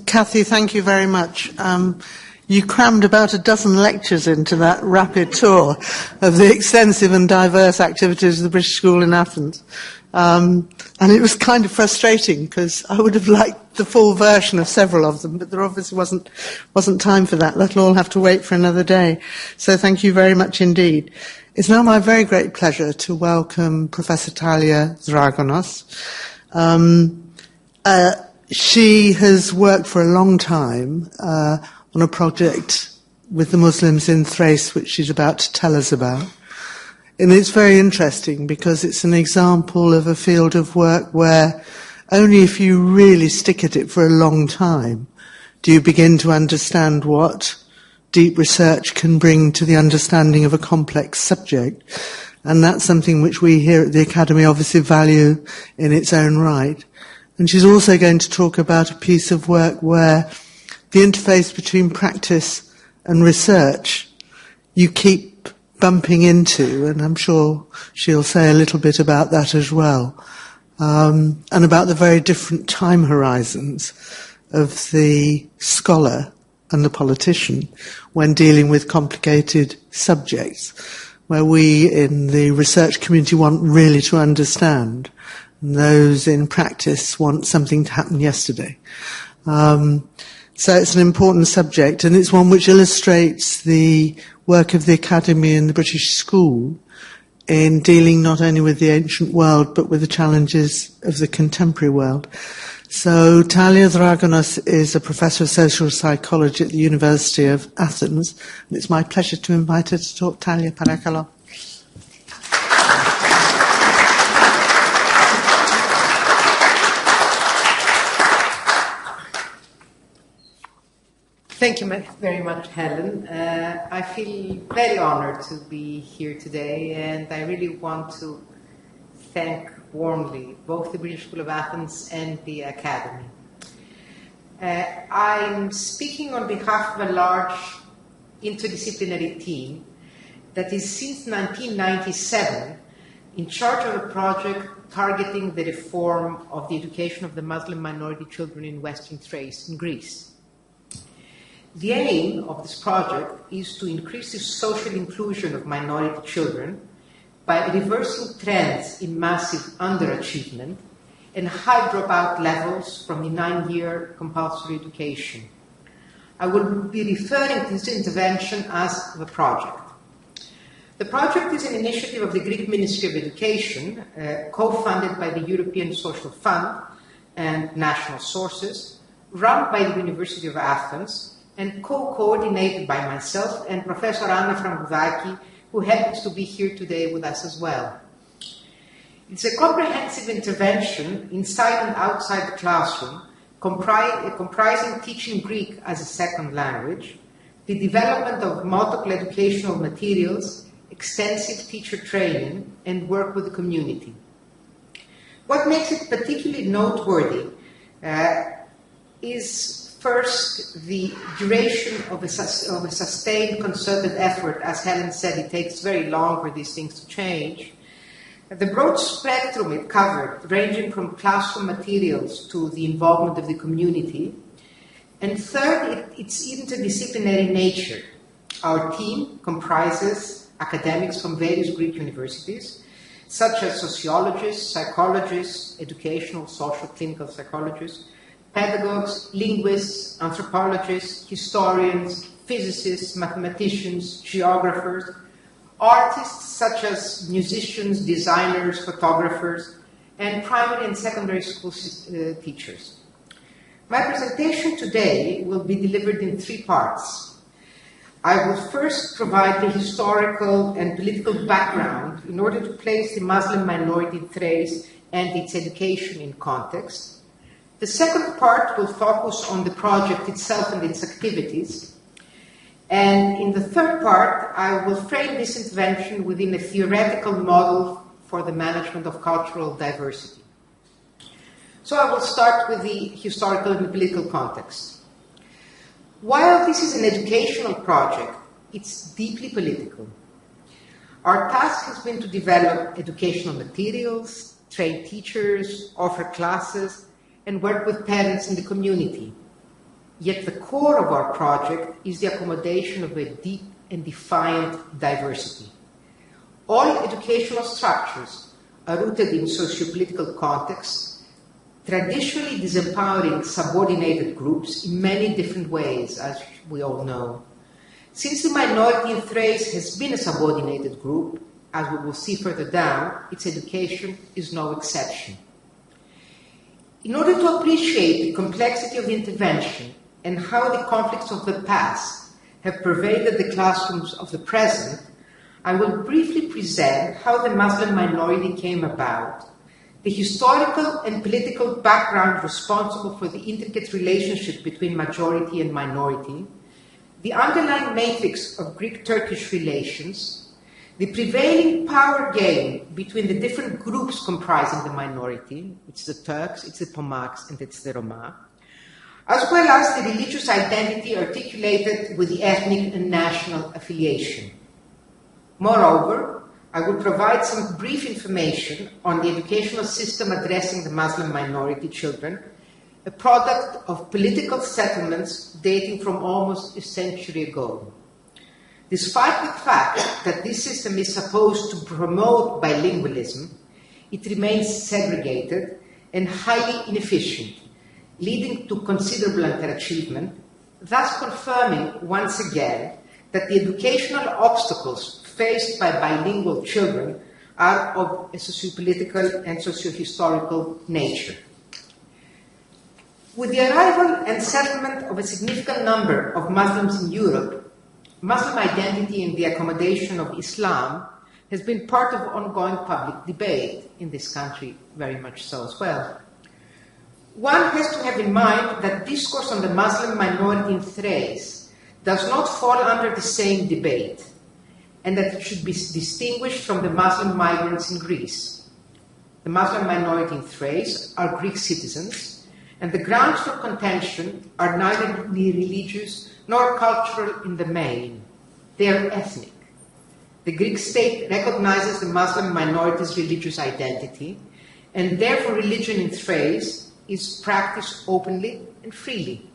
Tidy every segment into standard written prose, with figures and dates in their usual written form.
Kathy, thank you very much. You crammed about a dozen lectures into that rapid tour of the extensive and diverse activities of the British School in Athens. And it was kind of frustrating because I would have liked the full version of several of them, but there obviously wasn't time for that. That'll all have to wait for another day. So thank you very much indeed. It's now my very great pleasure to welcome Professor Thalia Dragonas. She has worked for a long time on a project with the Muslims in Thrace, which she's about to tell us about. And it's very interesting because it's an example of a field of work where only if you really stick at it for a long time do you begin to understand what deep research can bring to the understanding of a complex subject. And that's something which we here at the Academy obviously value in its own right. And she's also going to talk about a piece of work where the interface between practice and research you keep bumping into, and I'm sure she'll say a little bit about that as well, and about the very different time horizons of the scholar and the politician when dealing with complicated subjects, where we in the research community want really to understand, and those in practice want something to happen yesterday. So it's an important subject, and it's one which illustrates the work of the Academy and the British School in dealing not only with the ancient world, but with the challenges of the contemporary world. So Thalia Dragonas is a professor of social psychology at the University of Athens, and it's my pleasure to invite her to talk. Thalia, parakalo. Thank you very much, Helen. I feel very honored to be here today, and I really want to thank warmly both the British School of Athens and the Academy. I'm speaking on behalf of a large interdisciplinary team that is since 1997 in charge of a project targeting the reform of the education of the Muslim minority children in Western Thrace in Greece. The aim of this project is to increase the social inclusion of minority children by reversing trends in massive underachievement and high dropout levels from the 9-year compulsory education. I will be referring to this intervention as the project. The project is an initiative of the Greek Ministry of Education, co-funded by the European Social Fund and national sources, run by the University of Athens, and co-coordinated by myself and Professor Anna Frangoudaki, who happens to be here today with us as well. It's a comprehensive intervention inside and outside the classroom, comprising teaching Greek as a second language, the development of multiple educational materials, extensive teacher training, and work with the community. What makes it particularly noteworthy is first, the duration of a sustained concerted effort. As Helen said, it takes very long for these things to change. The broad spectrum it covered, ranging from classroom materials to the involvement of the community. And third, its interdisciplinary nature. Our team comprises academics from various Greek universities, such as sociologists, psychologists, educational, social, clinical psychologists, pedagogues, linguists, anthropologists, historians, physicists, mathematicians, geographers, artists such as musicians, designers, photographers, and primary and secondary school teachers. My presentation today will be delivered in 3 parts. I will first provide the historical and political background in order to place the Muslim minority in Thrace and its education in context. The second part will focus on the project itself and its activities. And in the third part, I will frame this intervention within a theoretical model for the management of cultural diversity. So I will start with the historical and political context. While this is an educational project, it's deeply political. Our task has been to develop educational materials, train teachers, offer classes, and work with parents in the community. yet the core of our project is the accommodation of a deep and defiant diversity. All educational structures are rooted in socio-political contexts, traditionally disempowering subordinated groups in many different ways, as we all know. Since the minority in Thrace has been a subordinated group, as we will see further down, its education is no exception. In order to appreciate the complexity of the intervention and how the conflicts of the past have pervaded the classrooms of the present, I will briefly present how the Muslim minority came about, the historical and political background responsible for the intricate relationship between majority and minority, the underlying matrix of Greek-Turkish relations, the prevailing power game between the different groups comprising the minority, it's the Turks, it's the Pomaks, and it's the Roma, as well as the religious identity articulated with the ethnic and national affiliation. Moreover, I will provide some brief information on the educational system addressing the Muslim minority children, a product of political settlements dating from almost a century ago. Despite the fact that this system is supposed to promote bilingualism, it remains segregated and highly inefficient, leading to considerable underachievement, thus confirming once again that the educational obstacles faced by bilingual children are of a socio-political and socio-historical nature. With the arrival and settlement of a significant number of Muslims in Europe, Muslim identity and the accommodation of Islam has been part of ongoing public debate in this country, very much so as well. One has to have in mind that discourse on the Muslim minority in Thrace does not fall under the same debate, and that it should be distinguished from the Muslim migrants in Greece. The Muslim minority in Thrace are Greek citizens, and the grounds for contention are neither religious nor cultural in the main. They are ethnic. The Greek state recognizes the Muslim minority's religious identity, and therefore religion in Thrace is practiced openly and freely.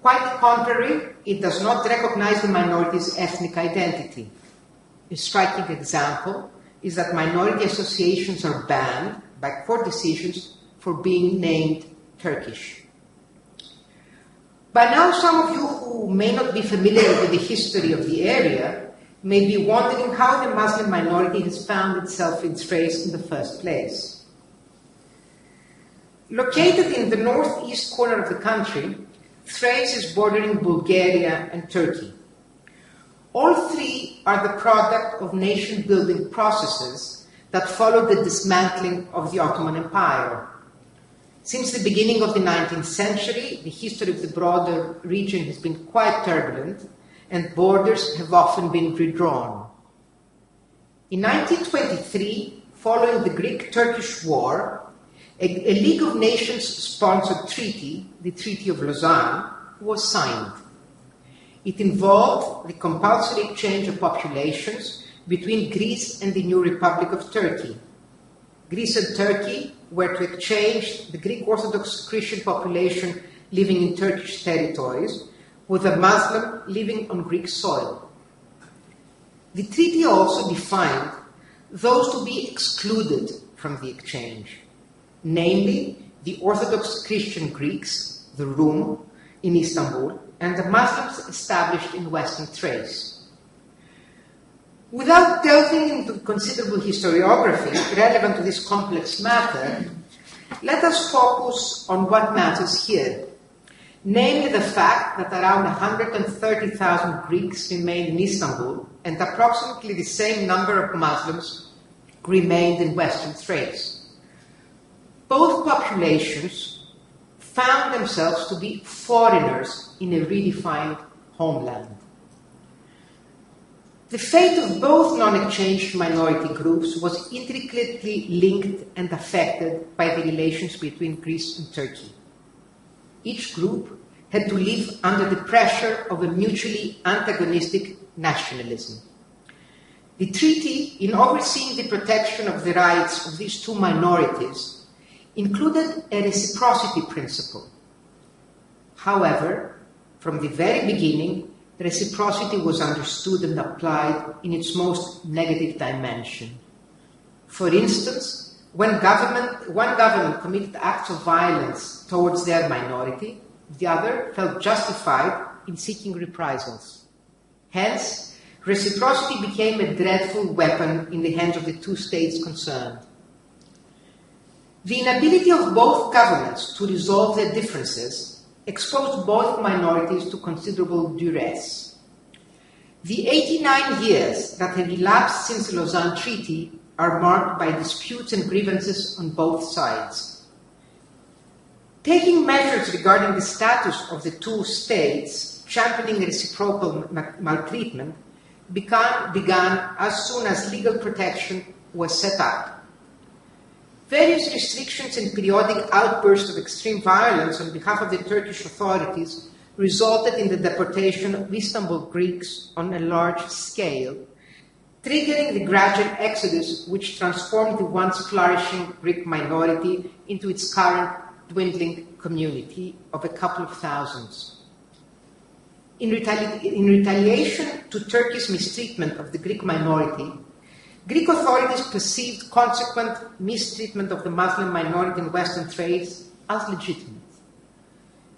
Quite the contrary, it does not recognize the minority's ethnic identity. A striking example is that minority associations are banned by court decisions for being named Turkish. By now, some of you who may not be familiar with the history of the area may be wondering how the Muslim minority has found itself in Thrace in the first place. Located in the northeast corner of the country, Thrace is bordering Bulgaria and Turkey. All three are the product of nation-building processes that followed the dismantling of the Ottoman Empire. Since the beginning of the 19th century, the history of the broader region has been quite turbulent, and borders have often been redrawn. In 1923, following the Greek-Turkish War, a League of Nations-sponsored treaty, the Treaty of Lausanne, was signed. It involved the compulsory exchange of populations between Greece and the new Republic of Turkey. Greece and Turkey were to exchange the Greek Orthodox Christian population living in Turkish territories with a Muslim living on Greek soil. The treaty also defined those to be excluded from the exchange, namely the Orthodox Christian Greeks, the Rum, in Istanbul, and the Muslims established in Western Thrace. Without delving into considerable historiography relevant to this complex matter, let us focus on what matters here, namely the fact that around 130,000 Greeks remained in Istanbul and approximately the same number of Muslims remained in Western Thrace. Both populations found themselves to be foreigners in a redefined homeland. The fate of both non-exchanged minority groups was intricately linked and affected by the relations between Greece and Turkey. Each group had to live under the pressure of a mutually antagonistic nationalism. The treaty, in overseeing the protection of the rights of these two minorities, included a reciprocity principle. However, from the very beginning, reciprocity was understood and applied in its most negative dimension. For instance, when one government committed acts of violence towards their minority, the other felt justified in seeking reprisals. Hence, reciprocity became a dreadful weapon in the hands of the two states concerned. The inability of both governments to resolve their differences exposed both minorities to considerable duress. The 89 years that have elapsed since the Lausanne Treaty are marked by disputes and grievances on both sides. Taking measures regarding the status of the two states, championing reciprocal maltreatment, began as soon as legal protection was set up. Various restrictions and periodic outbursts of extreme violence on behalf of the Turkish authorities resulted in the deportation of Istanbul Greeks on a large scale, triggering the gradual exodus which transformed the once flourishing Greek minority into its current dwindling community of a couple of thousands. In retaliation to Turkey's mistreatment of the Greek minority, Greek authorities perceived consequent mistreatment of the Muslim minority in Western Thrace as legitimate.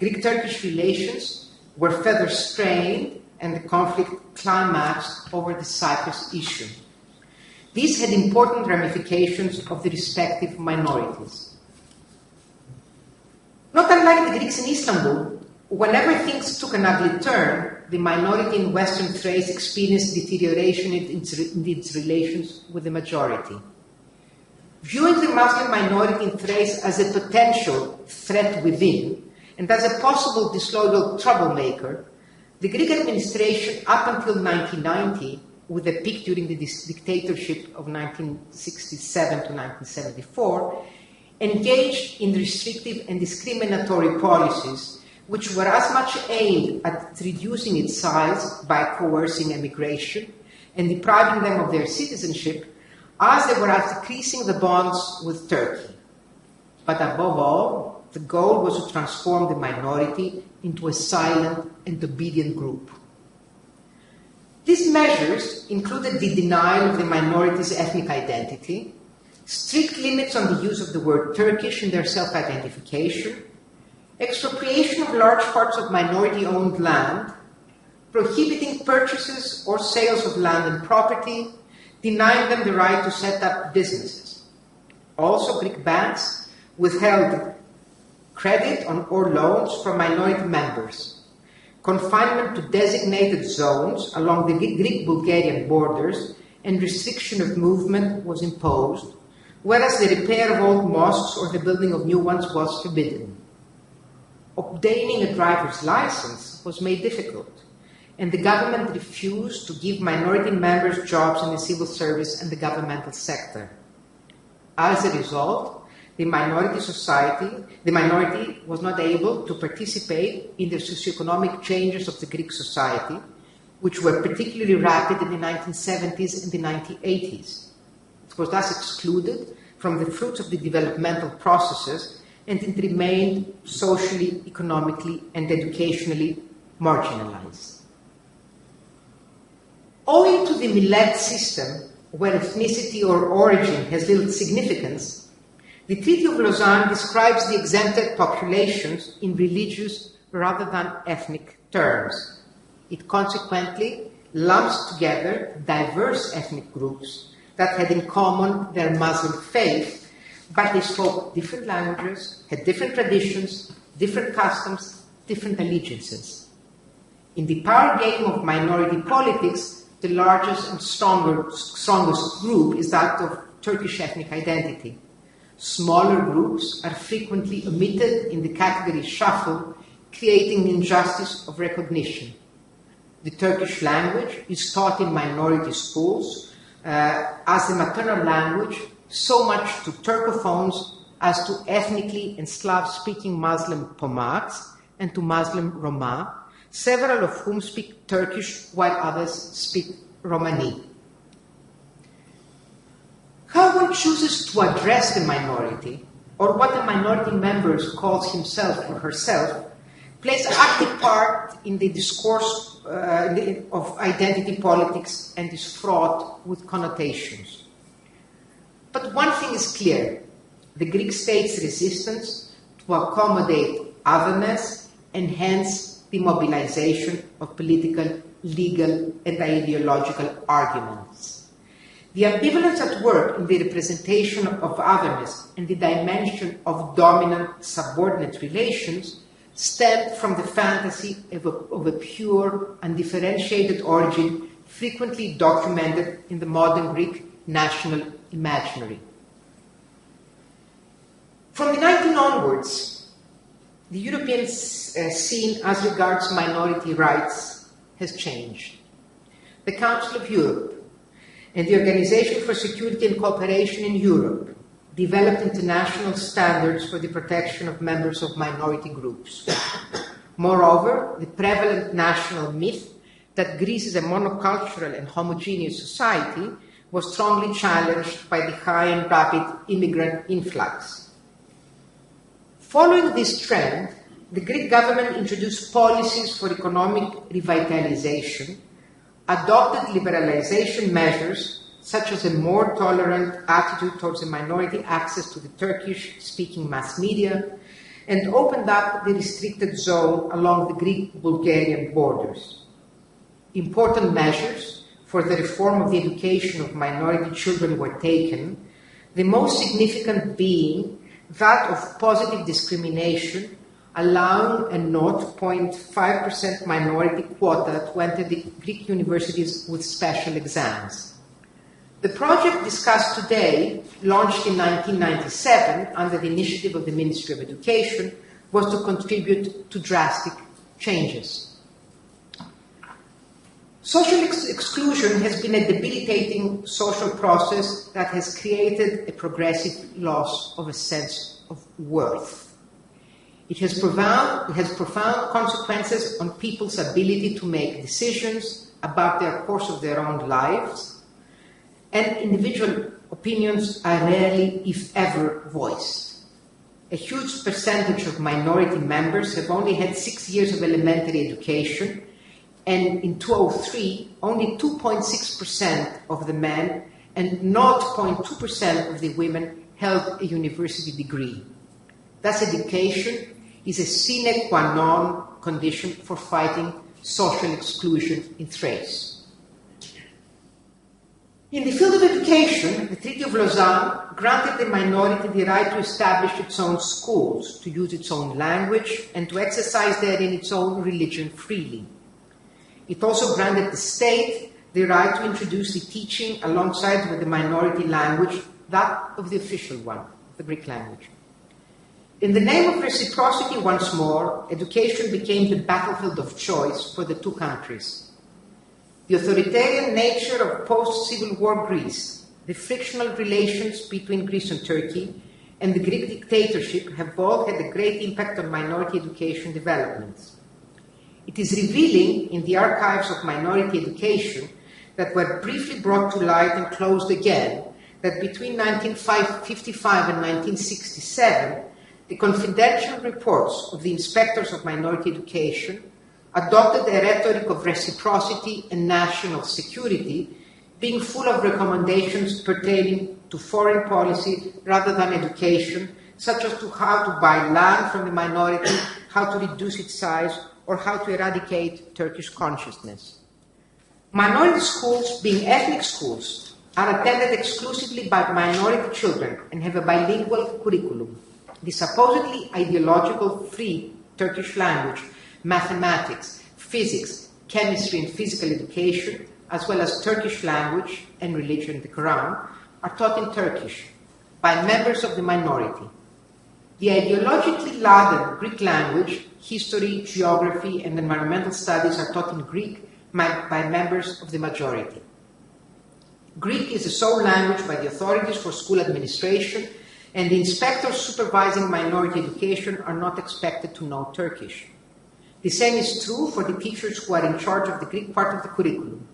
Greek-Turkish relations were further strained and the conflict climaxed over the Cyprus issue. These had important ramifications of the respective minorities. Not unlike the Greeks in Istanbul, whenever things took an ugly turn, the minority in Western Thrace experienced deterioration in its relations with the majority. Viewing the Muslim minority in Thrace as a potential threat within and as a possible disloyal troublemaker, the Greek administration up until 1990, with a peak during the dictatorship of 1967 to 1974, engaged in restrictive and discriminatory policies which were as much aimed at reducing its size by coercing emigration and depriving them of their citizenship, as they were at decreasing the bonds with Turkey. But above all, the goal was to transform the minority into a silent and obedient group. These measures included the denial of the minority's ethnic identity, strict limits on the use of the word Turkish in their self-identification, expropriation of large parts of minority-owned land, prohibiting purchases or sales of land and property, denying them the right to set up businesses. Also, Greek banks withheld credit or loans from minority members. Confinement to designated zones along the Greek-Bulgarian borders and restriction of movement was imposed, whereas the repair of old mosques or the building of new ones was forbidden. Obtaining a driver's license was made difficult, and the government refused to give minority members jobs in the civil service and the governmental sector. As a result, the minority was not able to participate in the socioeconomic changes of the Greek society, which were particularly rapid in the 1970s and the 1980s. It was thus excluded from the fruits of the developmental processes, and it remained socially, economically, and educationally marginalized. Owing to the Millet system, where ethnicity or origin has little significance, the Treaty of Lausanne describes the exempted populations in religious rather than ethnic terms. It consequently lumps together diverse ethnic groups that had in common their Muslim faith, but they spoke different languages, had different traditions, different customs, different allegiances. In the power game of minority politics, the largest and strongest group is that of Turkish ethnic identity. Smaller groups are frequently omitted in the category shuffle, creating the injustice of recognition. The Turkish language is taught in minority schools as the maternal language, so much to Turcophones as to ethnically and Slav-speaking Muslim Pomaks and to Muslim Roma, several of whom speak Turkish while others speak Romani. How one chooses to address the minority, or what a minority member calls himself or herself, plays an active part in the discourse of identity politics and is fraught with connotations. But one thing is clear: the Greek state's resistance to accommodate otherness and hence the mobilization of political, legal, and ideological arguments. The ambivalence at work in the representation of otherness and the dimension of dominant-subordinate relations stemmed from the fantasy of a pure, undifferentiated origin frequently documented in the modern Greek national imaginary. From the 19th onwards, the European scene as regards minority rights has changed. The Council of Europe and the Organization for Security and Cooperation in Europe developed international standards for the protection of members of minority groups. Moreover, the prevalent national myth that Greece is a monocultural and homogeneous society was strongly challenged by the high and rapid immigrant influx. Following this trend, the Greek government introduced policies for economic revitalization, adopted liberalization measures such as a more tolerant attitude towards the minority access to the Turkish-speaking mass media, and opened up the restricted zone along the Greek-Bulgarian borders. Important measures for the reform of the education of minority children were taken, the most significant being that of positive discrimination, allowing a 0.5% minority quota to enter the Greek universities with special exams. The project discussed today, launched in 1997 under the initiative of the Ministry of Education, was to contribute to drastic changes. Social exclusion has been a debilitating social process that has created a progressive loss of a sense of worth. It has profound consequences on people's ability to make decisions about the course of their own lives, and individual opinions are rarely, if ever, voiced. A huge percentage of minority members have only had 6 years of elementary education, and in 2003, only 2.6% of the men and 0.2% of the women held a university degree. Thus, education is a sine qua non condition for fighting social exclusion in Thrace. In the field of education, the Treaty of Lausanne granted the minority the right to establish its own schools, to use its own language, and to exercise therein its own religion freely. It also granted the state the right to introduce the teaching alongside with the minority language, that of the official one, the Greek language. In the name of reciprocity, once more, education became the battlefield of choice for the two countries. The authoritarian nature of post-Civil War Greece, the frictional relations between Greece and Turkey, and the Greek dictatorship have both had a great impact on minority education developments. It is revealing in the archives of minority education that were briefly brought to light and closed again, that between 1955 and 1967, the confidential reports of the inspectors of minority education adopted a rhetoric of reciprocity and national security, being full of recommendations pertaining to foreign policy rather than education, such as to how to buy land from the minority, how to reduce its size, or how to eradicate Turkish consciousness. Minority schools, being ethnic schools, are attended exclusively by minority children and have a bilingual curriculum. The supposedly ideological free Turkish language, mathematics, physics, chemistry, and physical education, as well as Turkish language and religion, the Quran, are taught in Turkish by members of the minority. The ideologically laden Greek language, history, geography, and environmental studies are taught in Greek by members of the majority. Greek is the sole language by the authorities for school administration, and the inspectors supervising minority education are not expected to know Turkish. The same is true for the teachers who are in charge of the Greek part of the curriculum.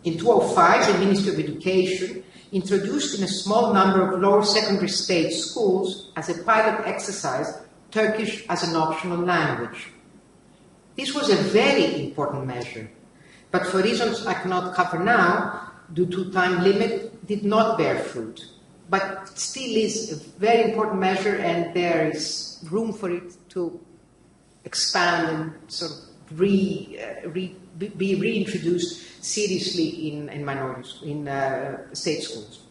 In 2005, the Ministry of Education introduced in a small number of lower secondary state schools as a pilot exercise Turkish as an optional language. This was a very important measure, but for reasons I cannot cover now, due to time limit, did not bear fruit. But it still is a very important measure, and there is room for it to expand and sort of be reintroduced seriously in minorities, in state schools.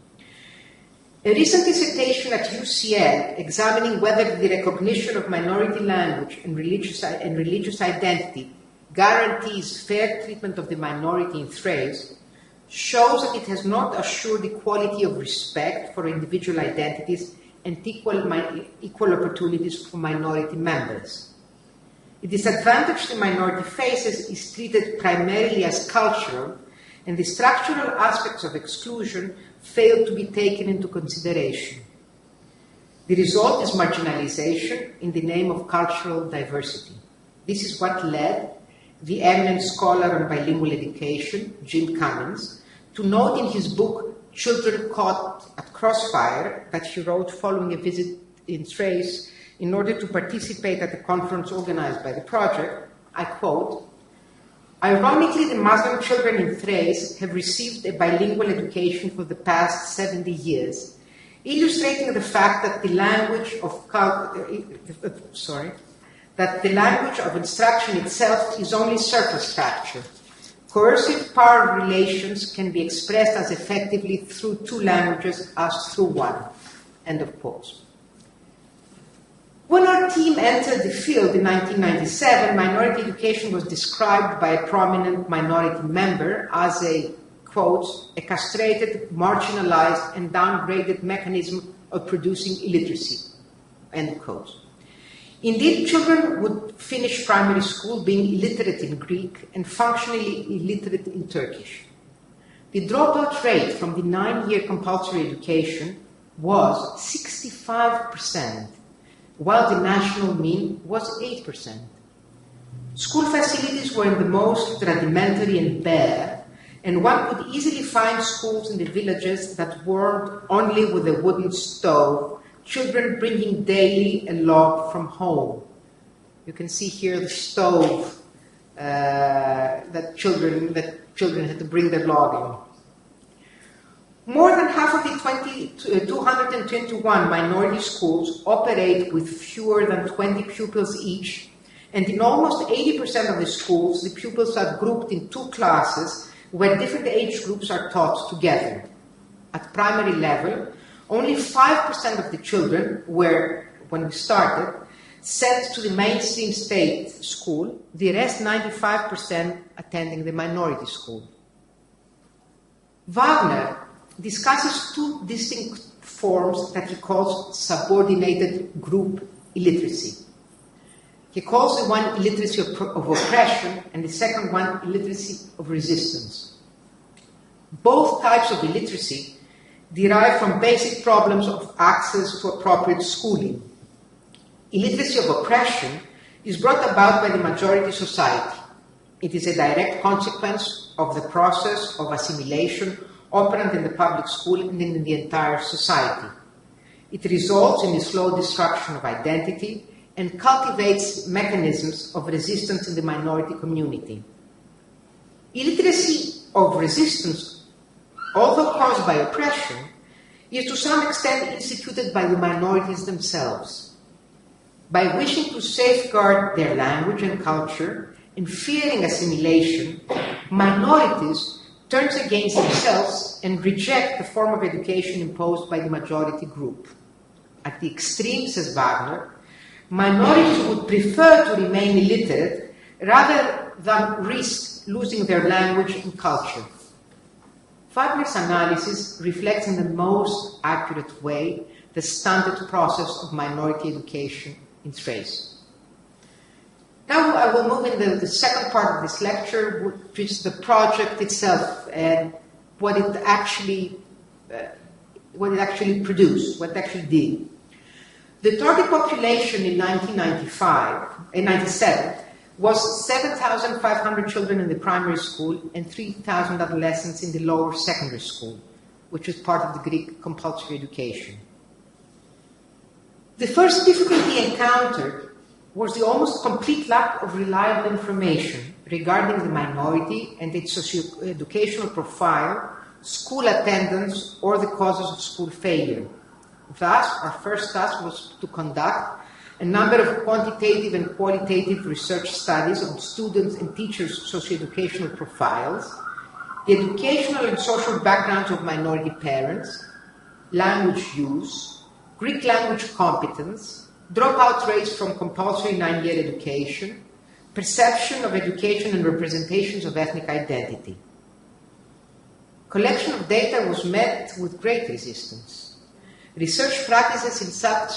A recent dissertation at UCL examining whether the recognition of minority language and religious identity guarantees fair treatment of the minority in Thrace shows that it has not assured equality of respect for individual identities and equal opportunities for minority members. The disadvantage the minority faces is treated primarily as cultural, and the structural aspects of exclusion fail to be taken into consideration. The result is marginalization in the name of cultural diversity. This is what led the eminent scholar on bilingual education, Jim Cummins, to note in his book, Children Caught at Crossfire, that he wrote following a visit in Thrace in order to participate at a conference organized by the project. I quote, "Ironically, the Muslim children in Thrace have received a bilingual education for the past 70 years, illustrating the fact that the language of instruction itself is only surface structure. Coercive power relations can be expressed as effectively through two languages as through one." End of quote. When our team entered the field in 1997, minority education was described by a prominent minority member as a, quote, "a castrated, marginalized, and downgraded mechanism of producing illiteracy," end quote. Indeed, children would finish primary school being illiterate in Greek and functionally illiterate in Turkish. The dropout rate from the 9-year compulsory education was 65%, while the national mean was 8%. School facilities were in the most rudimentary and bare, and one could easily find schools in the villages that warmed only with a wooden stove, children bringing daily a log from home. You can see here the stove that children had to bring their log in. More than half of the 221 minority schools operate with fewer than 20 pupils each, and in almost 80% of the schools, the pupils are grouped in two classes where different age groups are taught together. At primary level, only 5% of the children were, when we started, sent to the mainstream state school, the rest 95% attending the minority school. Wagner discusses two distinct forms that he calls subordinated group illiteracy. He calls the one illiteracy of oppression and the second one illiteracy of resistance. Both types of illiteracy derive from basic problems of access to appropriate schooling. Illiteracy of oppression is brought about by the majority society. It is a direct consequence of the process of assimilation operant in the public school and in the entire society. It results in the slow destruction of identity and cultivates mechanisms of resistance in the minority community. Illiteracy of resistance, although caused by oppression, is to some extent instituted by the minorities themselves. By wishing to safeguard their language and culture and fearing assimilation, minorities turn against themselves and reject the form of education imposed by the majority group. At the extreme, says Wagner, minorities would prefer to remain illiterate rather than risk losing their language and culture. Wagner's analysis reflects in the most accurate way the standard process of minority education in Thrace. Now I will move into the second part of this lecture, which is the project itself and what it actually produced, what it actually did. The target population in 1997 was 7,500 children in the primary school and 3,000 adolescents in the lower secondary school, which is part of the Greek compulsory education. The first difficulty encountered was the almost complete lack of reliable information regarding the minority and its socio-educational profile, school attendance, or the causes of school failure. Thus, our first task was to conduct a number of quantitative and qualitative research studies on students' and teachers' socioeducational profiles, the educational and social backgrounds of minority parents, language use, Greek language competence, dropout rates from compulsory 9-year education, perception of education and representations of ethnic identity. Collection of data was met with great resistance. Research practices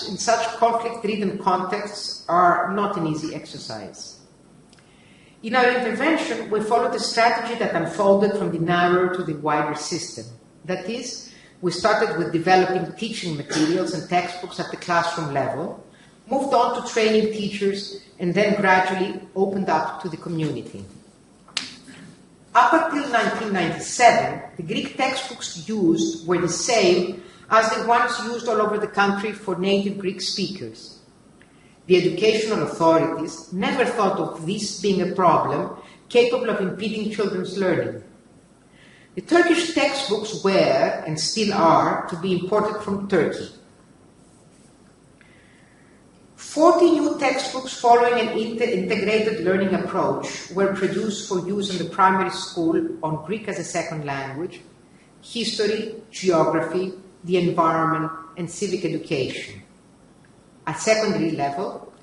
in such conflict-ridden contexts are not an easy exercise. In our intervention, we followed a strategy that unfolded from the narrower to the wider system. That is, we started with developing teaching materials and textbooks at the classroom level, moved on to training teachers, and then gradually opened up to the community. Up until 1997, the Greek textbooks used were the same as the ones used all over the country for native Greek speakers. The educational authorities never thought of this being a problem capable of impeding children's learning. The Turkish textbooks were, and still are, to be imported from Turkey. 40 new textbooks following an integrated learning approach were produced for use in the primary school on Greek as a second language, history, geography, the environment, and civic education. At secondary level,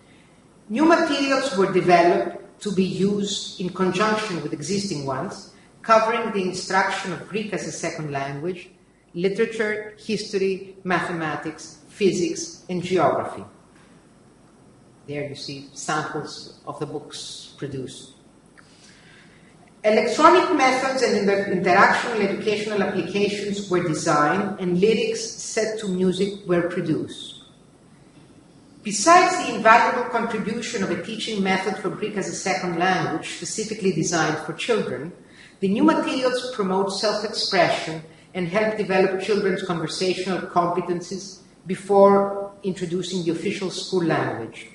new materials were developed to be used in conjunction with existing ones, covering the instruction of Greek as a second language, literature, history, mathematics, physics, and geography. There you see samples of the books produced. Electronic methods and interactional educational applications were designed, and lyrics set to music were produced. Besides the invaluable contribution of a teaching method for Greek as a second language specifically designed for children, the new materials promote self-expression and help develop children's conversational competencies before introducing the official school language.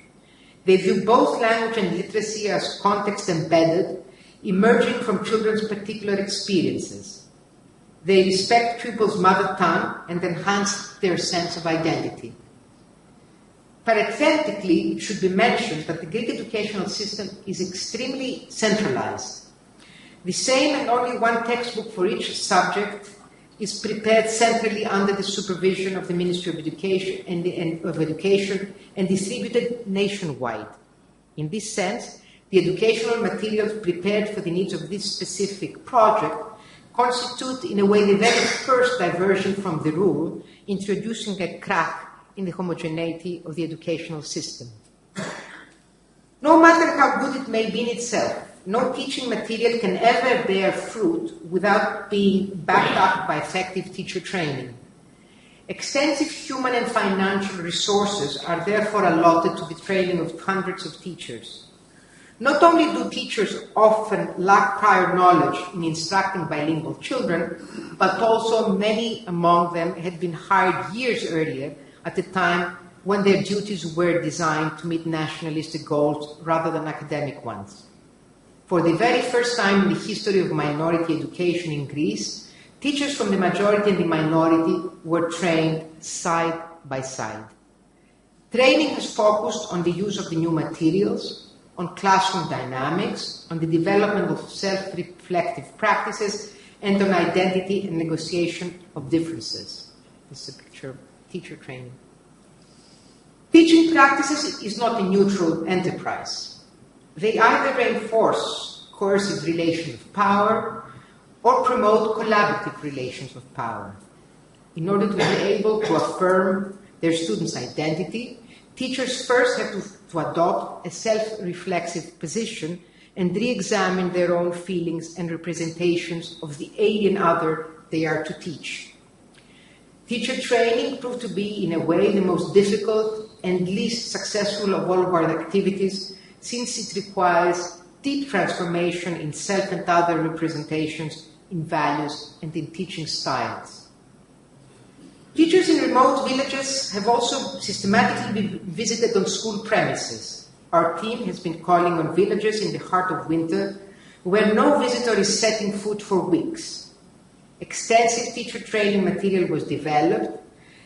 They view both language and literacy as context-embedded, emerging from children's particular experiences. They respect pupils' mother tongue and enhance their sense of identity. Parenthetically, it should be mentioned that the Greek educational system is extremely centralized. The same and only one textbook for each subject is prepared centrally under the supervision of the Ministry of Education and distributed nationwide. In this sense, the educational materials prepared for the needs of this specific project constitute, in a way, the very first diversion from the rule, introducing a crack in the homogeneity of the educational system. No matter how good it may be in itself, no teaching material can ever bear fruit without being backed up by effective teacher training. Extensive human and financial resources are therefore allotted to the training of hundreds of teachers. Not only do teachers often lack prior knowledge in instructing bilingual children, but also many among them had been hired years earlier at a time when their duties were designed to meet nationalistic goals rather than academic ones. For the very first time in the history of minority education in Greece, teachers from the majority and the minority were trained side by side. Training has focused on the use of the new materials, on classroom dynamics, on the development of self-reflective practices, and on identity and negotiation of differences. This is a picture of teacher training. Teaching practices is not a neutral enterprise. They either reinforce coercive relations of power or promote collaborative relations of power. In order to be able to affirm their students' identity, teachers first have to adopt a self-reflexive position and re-examine their own feelings and representations of the alien other they are to teach. Teacher training proved to be, in a way, the most difficult and least successful of all of our activities, since it requires deep transformation in self and other representations, in values, and in teaching styles. Teachers in remote villages have also systematically been visited on school premises. Our team has been calling on villages in the heart of winter where no visitor is setting foot for weeks. Extensive teacher training material was developed,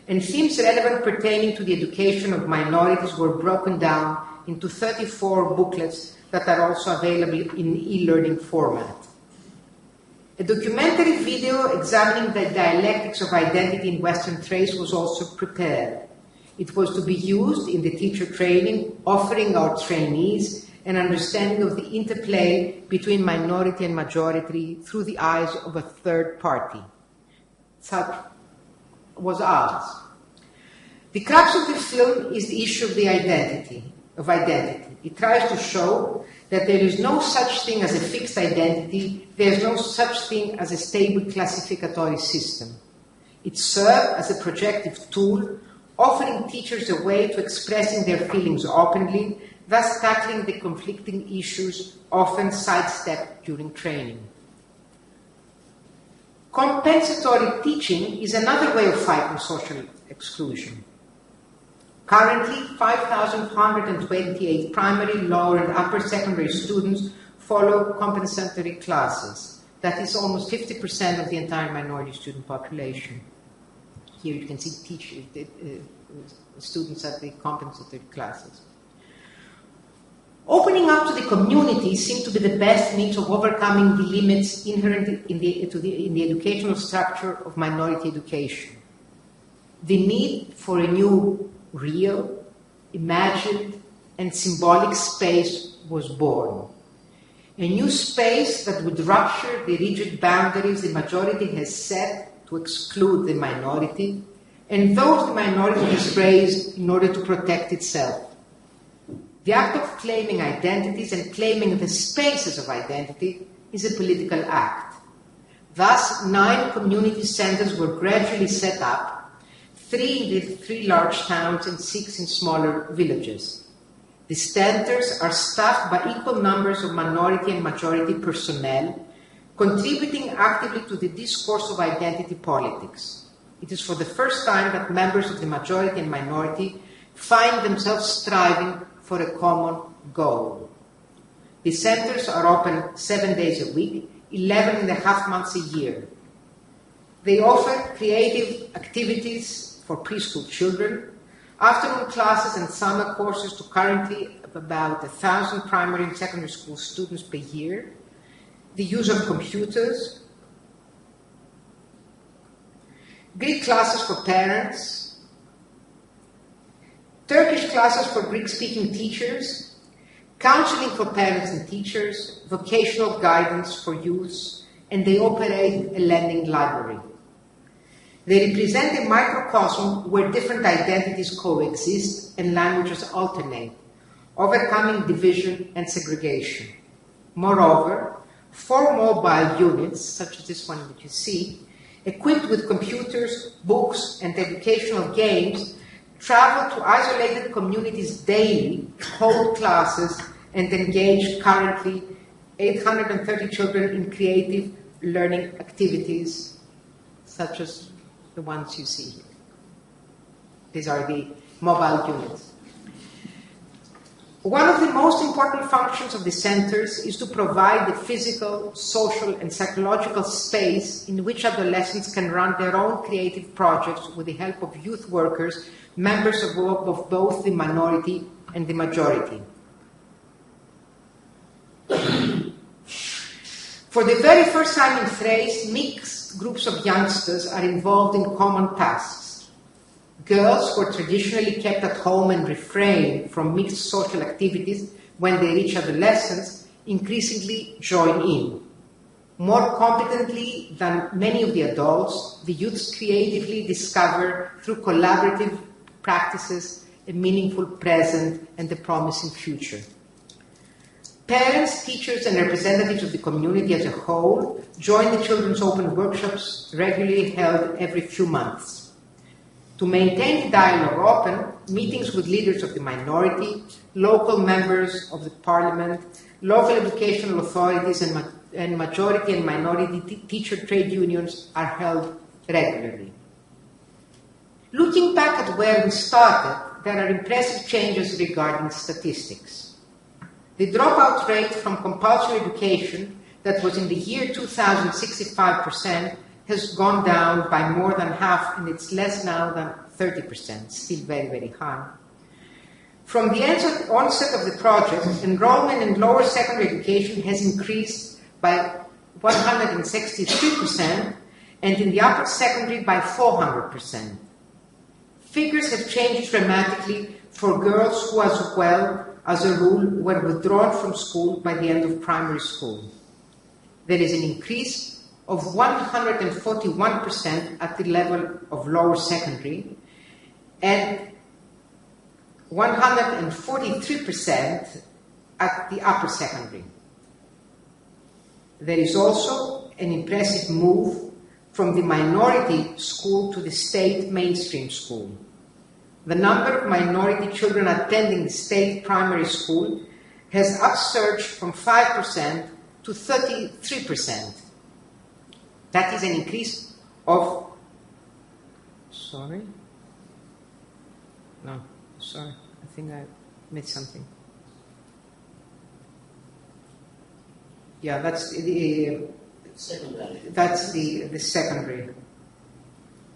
and themes relevant pertaining to the education of minorities were broken down into 34 booklets that are also available in e-learning format. A documentary video examining the dialectics of identity in Western Thrace was also prepared. It was to be used in the teacher training, offering our trainees an understanding of the interplay between minority and majority through the eyes of a third party. Such was ours. The crux of the film is the issue of the identity. It tries to show that there is no such thing as a fixed identity, there is no such thing as a stable classificatory system. It serves as a projective tool, offering teachers a way to expressing their feelings openly, thus tackling the conflicting issues often sidestepped during training. Compensatory teaching is another way of fighting social exclusion. Currently, 5,128 primary, lower, and upper secondary students follow compensatory classes. That is almost 50% of the entire minority student population. Here you can see students at the compensatory classes. Opening up to the community seemed to be the best means of overcoming the limits inherent in the educational structure of minority education. The need for a new, real, imagined, and symbolic space was born. A new space that would rupture the rigid boundaries the majority has set to exclude the minority, and those the minority has raised in order to protect itself. The act of claiming identities and claiming the spaces of identity is a political act. Thus, 9 community centers were gradually set up, 3 in the 3 large towns and 6 in smaller villages. The centers are staffed by equal numbers of minority and majority personnel, contributing actively to the discourse of identity politics. It is for the first time that members of the majority and minority find themselves striving for a common goal. The centers are open 7 days a week, 11 and a half months a year. They offer creative activities for preschool children, afternoon classes and summer courses to currently about 1,000 primary and secondary school students per year, the use of computers, Greek classes for parents, Turkish classes for Greek-speaking teachers, counseling for parents and teachers, vocational guidance for youths, and they operate a lending library. They represent a microcosm where different identities coexist and languages alternate, overcoming division and segregation. Moreover, 4 mobile units, such as this one that you see, equipped with computers, books, and educational games, travel to isolated communities daily, hold classes, and engage currently 830 children in creative learning activities, such as the ones you see here. These are the mobile units. One of the most important functions of the centers is to provide the physical, social, and psychological space in which adolescents can run their own creative projects with the help of youth workers, members of both the minority and the majority. For the very first time in Thrace, mixed groups of youngsters are involved in common tasks. Girls who are traditionally kept at home and refrain from mixed social activities when they reach adolescence increasingly join in. More competently than many of the adults, the youths creatively discover through collaborative practices a meaningful present and a promising future. Parents, teachers, and representatives of the community as a whole join the Children's Open workshops regularly held every few months. To maintain the dialogue open, meetings with leaders of the minority, local members of the parliament, local educational authorities, and majority and minority teacher trade unions are held regularly. Looking back at where we started, there are impressive changes regarding statistics. The dropout rate from compulsory education that was in the year 2000 65% has gone down by more than half, and it's less now than 30%, still very, very high. From the onset of the project, enrollment in lower secondary education has increased by 163%, and in the upper secondary by 400%. Figures have changed dramatically for girls who, as well as a rule, were withdrawn from school by the end of primary school. There is an increase of 141% at the level of lower secondary and 143% at the upper secondary. There is also an impressive move from the minority school to the state mainstream school. The number of minority children attending the state primary school has upsurged from 5% to 33%. That is an increase of, I think I missed something. Yeah, that's the secondary.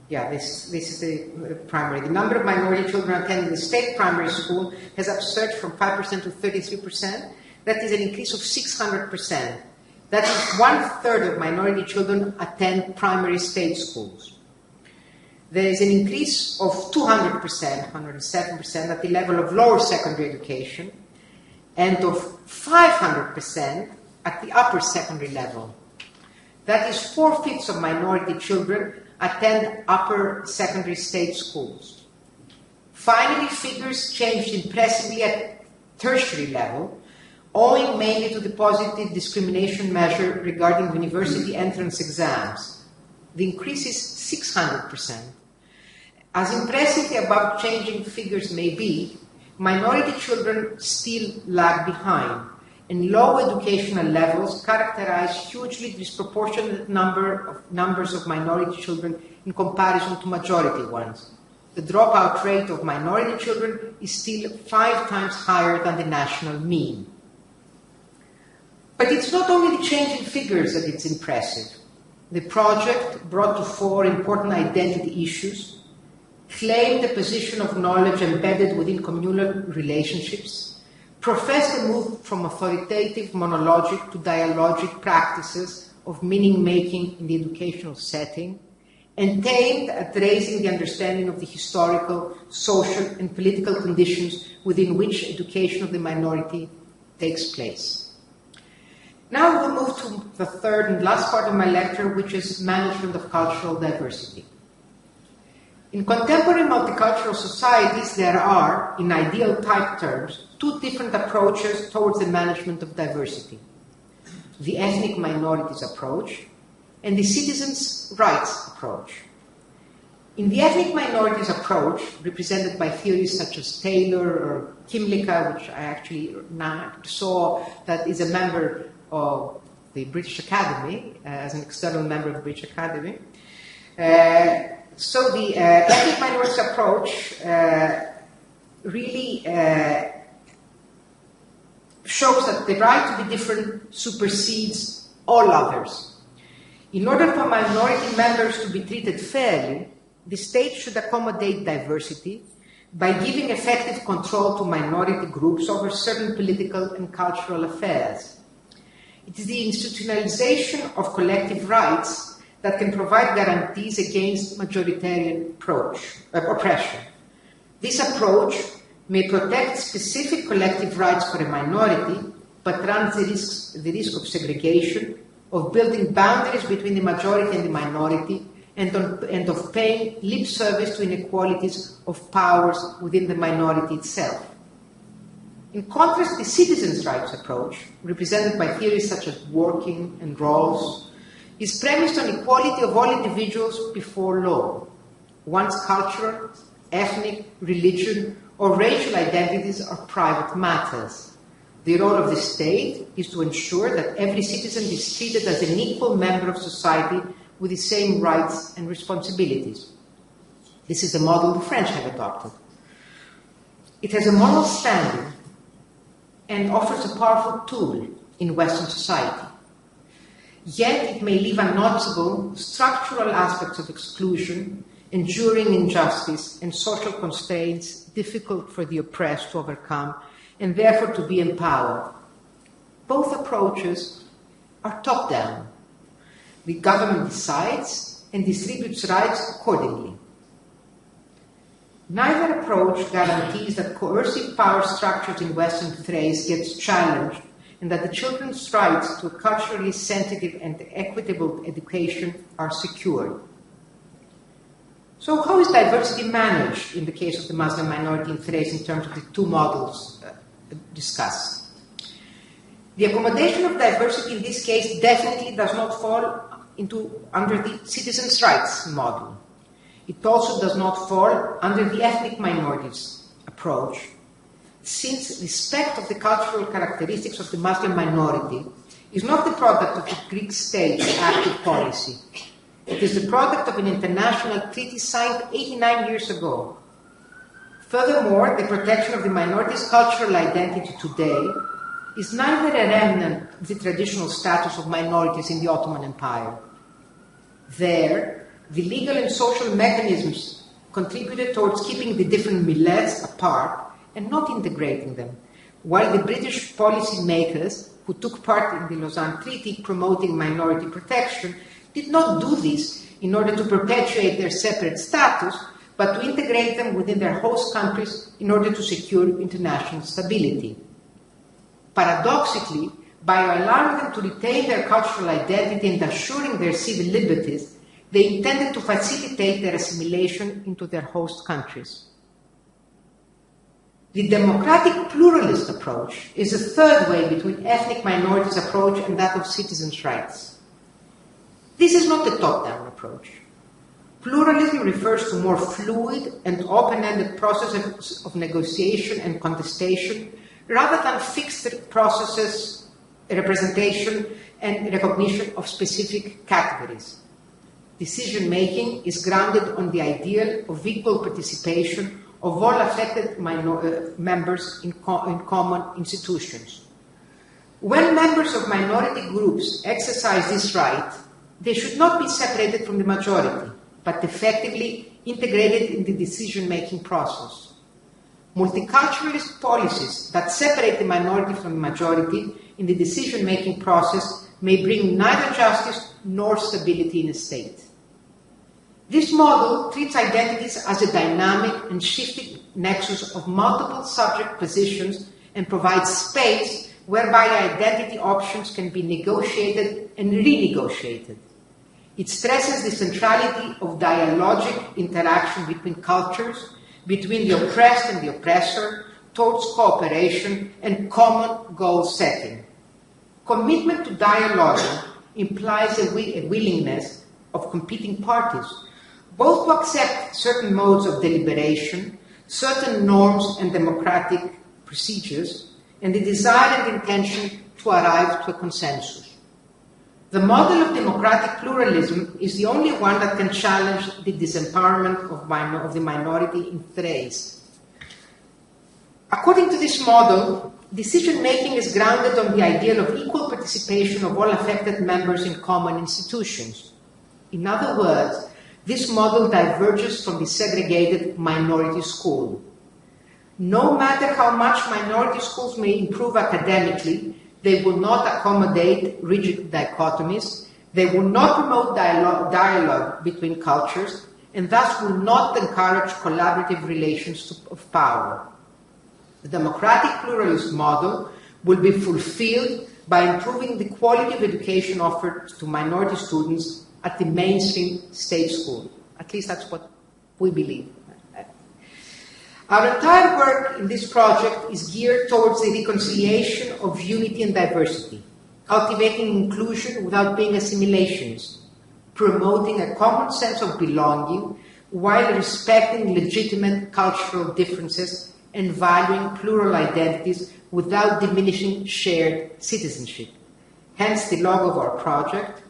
Yeah, this is the primary. The number of minority children attending the state primary school has upsurged from 5% to 33%. That is an increase of 600%. That is 1/3 of minority children attend primary state schools. There is an increase of 200%, 107% at the level of lower secondary education, and of 500% at the upper secondary level. That is 4/5 of minority children attend upper secondary state schools. Finally, figures changed impressively at tertiary level, owing mainly to the positive discrimination measure regarding university entrance exams. The increase is 600%. As impressively above changing figures may be, minority children still lag behind, and low educational levels characterize hugely disproportionate numbers of minority children in comparison to majority ones. The dropout rate of minority children is still 5 times higher than the national mean. But it's not only the change in figures that is impressive. The project brought to fore important identity issues, claimed a position of knowledge embedded within communal relationships, professed a move from authoritative monologic to dialogic practices of meaning-making in the educational setting, and aimed at raising the understanding of the historical, social, and political conditions within which education of the minority takes place. Now we'll move to the third and last part of my lecture, which is management of cultural diversity. In contemporary multicultural societies, there are, in ideal type terms, 2 different approaches towards the management of diversity: the ethnic minorities approach and the citizens' rights approach. In the ethnic minorities approach, represented by theories such as Taylor or Kimlicka, which I actually saw that is a member of the British Academy, as an external member of the British Academy. So the ethnic minorities approach really shows that the right to be different supersedes all others. In order for minority members to be treated fairly, the state should accommodate diversity by giving effective control to minority groups over certain political and cultural affairs. It is the institutionalization of collective rights that can provide guarantees against majoritarian oppression. This approach may protect specific collective rights for a minority, but runs the risk of segregation, of building boundaries between the majority and the minority, and of paying lip service to inequalities of powers within the minority itself. In contrast, the citizens' rights approach, represented by theories such as working and Rawls, is premised on equality of all individuals before law. One's cultural, ethnic, religion, or racial identities are private matters. The role of the state is to ensure that every citizen is treated as an equal member of society with the same rights and responsibilities. This is the model the French have adopted. It has a moral standing and offers a powerful tool in Western society. Yet it may leave unnoticeable structural aspects of exclusion, enduring injustice, and social constraints difficult for the oppressed to overcome and therefore to be empowered. Both approaches are top-down. The government decides and distributes rights accordingly. Neither approach guarantees that coercive power structures in Western Thrace gets challenged and that the children's rights to a culturally sensitive and equitable education are secured. So how is diversity managed in the case of the Muslim minority in Thrace in terms of the two models discussed? The accommodation of diversity in this case definitely does not fall under the citizens' rights model. It also does not fall under the ethnic minorities approach, since respect of the cultural characteristics of the Muslim minority is not the product of the Greek state's active policy. It is the product of an international treaty signed 89 years ago. Furthermore, the protection of the minority's cultural identity today is neither a remnant of the traditional status of minorities in the Ottoman Empire. There, the legal and social mechanisms contributed towards keeping the different millets apart and not integrating them, while the British policymakers who took part in the Lausanne Treaty promoting minority protection did not do this in order to perpetuate their separate status, but to integrate them within their host countries in order to secure international stability. Paradoxically, by allowing them to retain their cultural identity and assuring their civil liberties, they intended to facilitate their assimilation into their host countries. The democratic pluralist approach is a third way between ethnic minorities' approach and that of citizens' rights. This is not a top-down approach. Pluralism refers to more fluid and open-ended processes of negotiation and contestation rather than fixed processes, representation, and recognition of specific categories. Decision-making is grounded on the ideal of equal participation of all affected members in common institutions. When members of minority groups exercise this right, they should not be separated from the majority, but effectively integrated in the decision-making process. Multiculturalist policies that separate the minority from the majority in the decision-making process may bring neither justice nor stability in a state. This model treats identities as a dynamic and shifting nexus of multiple subject positions and provides space whereby identity options can be negotiated and renegotiated. It stresses the centrality of dialogic interaction between cultures, between the oppressed and the oppressor, towards cooperation and common goal setting. Commitment to dialogue implies a willingness of competing parties both to accept certain modes of deliberation, certain norms and democratic procedures, and the desire and intention to arrive to a consensus. The model of democratic pluralism is the only one that can challenge the disempowerment of the minority in Thrace. According to this model, decision-making is grounded on the ideal of equal participation of all affected members in common institutions. In other words, this model diverges from the segregated minority school. No matter how much minority schools may improve academically, they will not accommodate rigid dichotomies, they will not promote dialogue between cultures, and thus will not encourage collaborative relations of power. The democratic pluralist model will be fulfilled by improving the quality of education offered to minority students at the mainstream state school. At least that's what we believe. Our entire work in this project is geared towards the reconciliation of unity and diversity, cultivating inclusion without being assimilationist, promoting a common sense of belonging while respecting legitimate cultural differences and valuing plural identities without diminishing shared citizenship. Hence the logo of our project: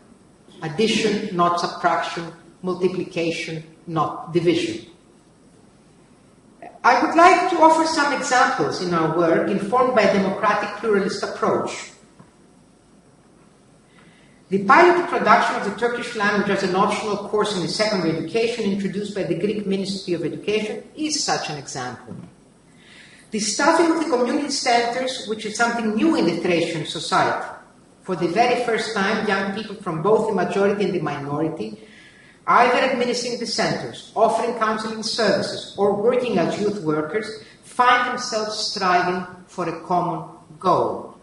addition, not subtraction; multiplication, not division. I would like to offer some examples in our work informed by a democratic pluralist approach. The pilot introduction of the Turkish language as an optional course in the secondary education introduced by the Greek Ministry of Education is such an example. The staffing of the community centers, which is something new in the Thracian society. For the very first time, young people from both the majority and the minority, either administering the centers, offering counseling services, or working as youth workers, find themselves striving for a common goal.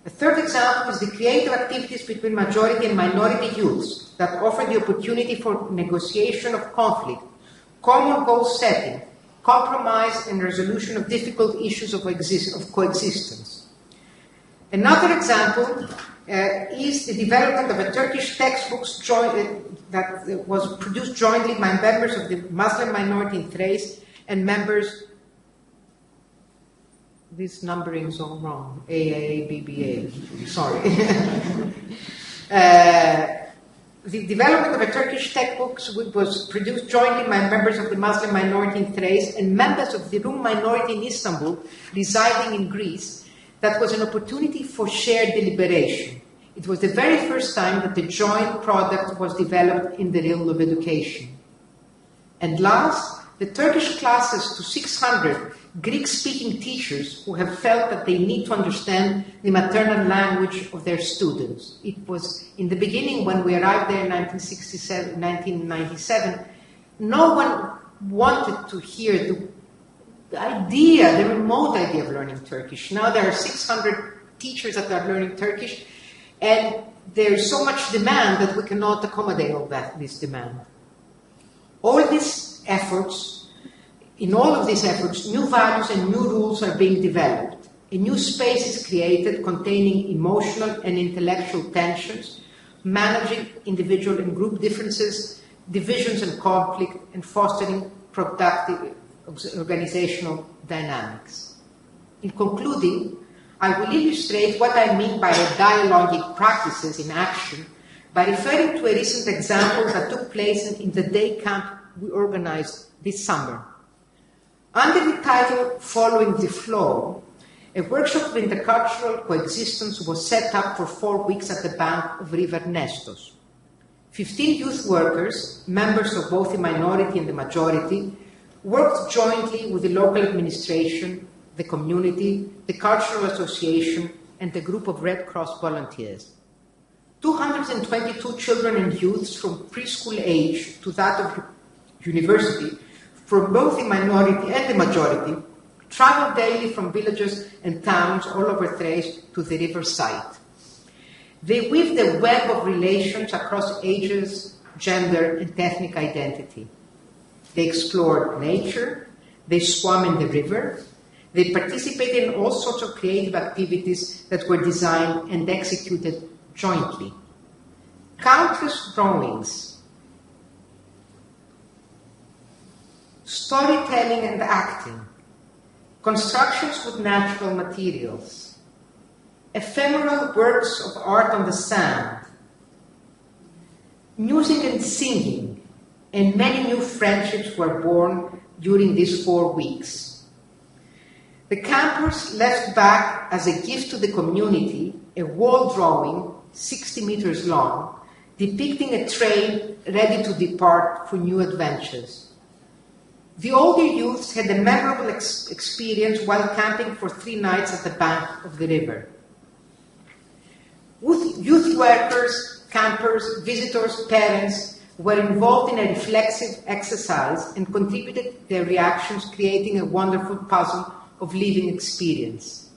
A third example is the creative activities between majority and minority youths that offer the opportunity for negotiation of conflict, common goal setting, compromise and resolution of difficult issues of coexistence. Another example is the development of a Turkish textbook that was produced jointly by members of the Muslim minority in Thrace and members. This numbering is all wrong. AABBA. Sorry. The development of a Turkish textbook was produced jointly by members of the Muslim minority in Thrace and members of the Rum minority in Istanbul, residing in Greece. That was an opportunity for shared deliberation. It was the very first time that the joint product was developed in the realm of education. And last, the Turkish classes to 600 Greek-speaking teachers who have felt that they need to understand the maternal language of their students. It was in the beginning, when we arrived there in 1997, no one wanted to hear the remote idea of learning Turkish. Now there are 600 teachers that are learning Turkish, and there's so much demand that we cannot accommodate this demand. In all of these efforts, new values and new rules are being developed. A new space is created containing emotional and intellectual tensions, managing individual and group differences, divisions and conflict, and fostering productive organizational dynamics. In concluding, I will illustrate what I mean by dialogic practices in action by referring to a recent example that took place in the day camp we organized this summer. Under the title Following the Flow, a workshop of intercultural coexistence was set up for 4 weeks at the bank of River Nestos. 15 youth workers, members of both the minority and the majority, worked jointly with the local administration, the community, the cultural association, and a group of Red Cross volunteers. 222 children and youths from preschool age to that of university, from both the minority and the majority, travel daily from villages and towns all over Thrace to the river site. They weave a web of relations across ages, gender, and ethnic identity. They explored nature, they swam in the river, they participated in all sorts of creative activities that were designed and executed jointly. Countless drawings, storytelling and acting, constructions with natural materials, ephemeral works of art on the sand, music and singing, and many new friendships were born during these 4 weeks. The campers left back as a gift to the community a wall drawing 60 meters long, depicting a train ready to depart for new adventures. The older youths had a memorable experience while camping for 3 nights at the bank of the river. Youth workers, campers, visitors, parents were involved in a reflexive exercise and contributed their reactions, creating a wonderful puzzle of living experience.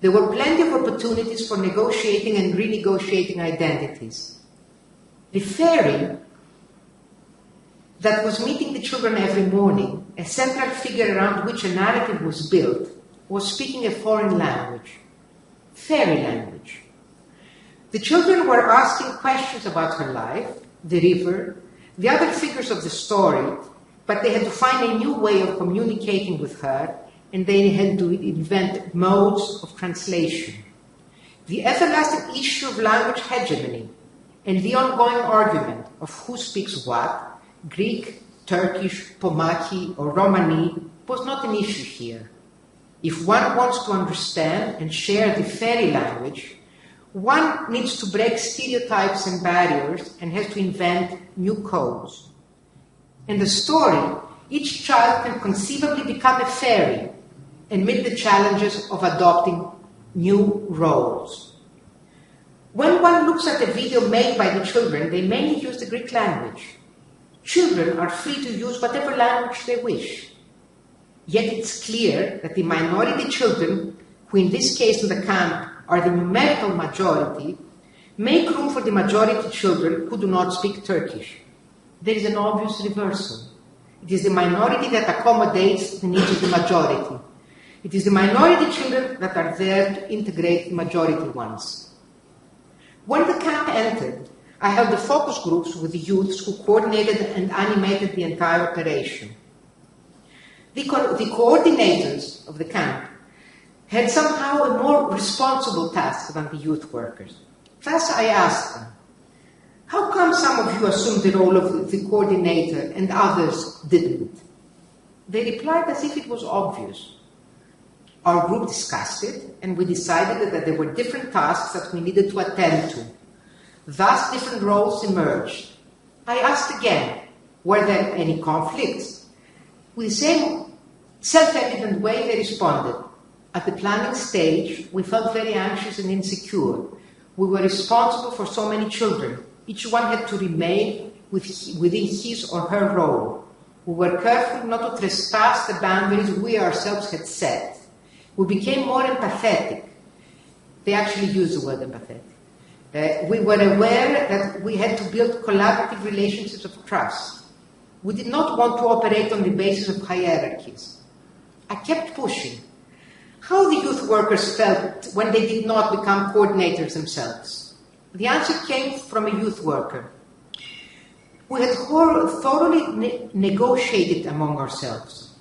There were plenty of opportunities for negotiating and renegotiating identities. The ferry that was meeting the children every morning, a central figure around which a narrative was built, was speaking a foreign language, fairy language. The children were asking questions about her life, the river, the other figures of the story, but they had to find a new way of communicating with her, and they had to invent modes of translation. The everlasting issue of language hegemony and the ongoing argument of who speaks what, Greek, Turkish, Pomaki, or Romani, was not an issue here. If one wants to understand and share the fairy language, one needs to break stereotypes and barriers and has to invent new codes. In the story, each child can conceivably become a fairy and meet the challenges of adopting new roles. When one looks at the video made by the children, they mainly use the Greek language. Children are free to use whatever language they wish. Yet it's clear that the minority children, who in this case in the camp are the numerical majority, make room for the majority children who do not speak Turkish. There is an obvious reversal. It is the minority that accommodates the needs of the majority. It is the minority children that are there to integrate the majority ones. When the camp ended, I held the focus groups with the youths who coordinated and animated the entire operation. The coordinators of the camp had somehow a more responsible task than the youth workers. Thus I asked them, how come some of you assumed the role of the coordinator and others didn't? They replied as if it was obvious. Our group discussed it, and we decided that there were different tasks that we needed to attend to. Thus, different roles emerged. I asked again, were there any conflicts? With the same self-evident way, they responded. At the planning stage, we felt very anxious and insecure. We were responsible for so many children. Each one had to remain within his or her role. We were careful not to trespass the boundaries we ourselves had set. We became more empathetic. They actually used the word empathetic. We were aware that we had to build collaborative relationships of trust. We did not want to operate on the basis of hierarchies. I kept pushing. How the youth workers felt when they did not become coordinators themselves. The answer came from a youth worker. We had thoroughly negotiated among ourselves.